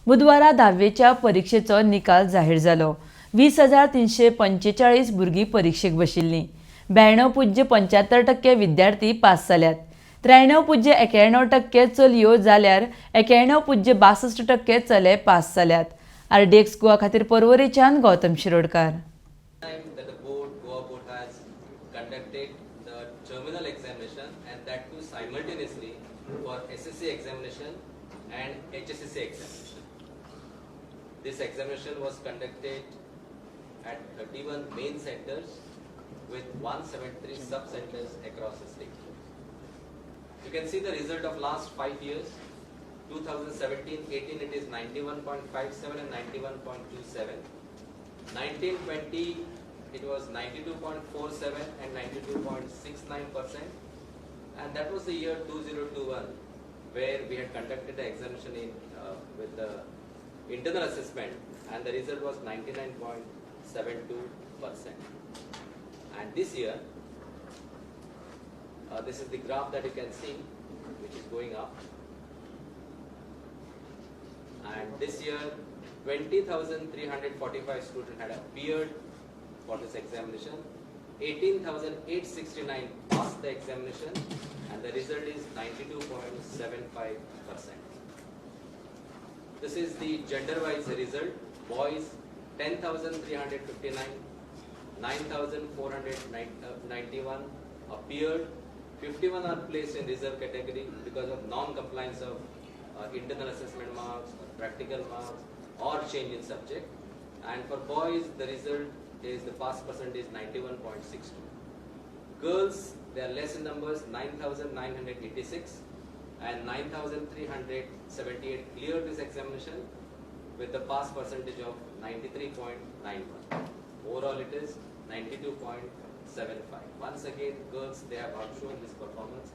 बुधवारा 10वीच्या परीक्षेचो निकाल जाहीर जालो। 20,345 भुरगीं परीक्षेक बशिल्लीं। 92.75% विद्यार्थी पास जाल्यात। 93.91% चलयो जाल्यार 91.62% चले पास जाल्यात। RDX गोवा खातीर परवरीच्यान Gautam Shirodkar. Conducted the terminal examination and that too simultaneously for SSC examination and HSC examination. This examination was conducted at 31 main centers with 173 sub-centers across the state. You can see the result of last 5 years. 2017-18 it is 91.57 and 91.27. 19-20 it was 92.47 and 92.69%, and that was the year 2021 where we had conducted the examination with the internal assessment, and the result was 99.72%. And this year, this is the graph that you can see, which is going up. And this year, 20,345 students had appeared for this examination. 18,869 passed the examination, and the result is 92.75%. This is the gender-wise result. Boys 10,359, 9,491 appeared. 51 are placed in reserve category because of non-compliance of internal assessment marks, or practical marks, or change in subject. And for boys, the result is the pass percentage 91.62. Girls, they are less in numbers, 9,986 and 9,378 cleared this examination with the pass percentage of 93.91. Overall, it is 92.75. Once again, girls, they have outshone this performance.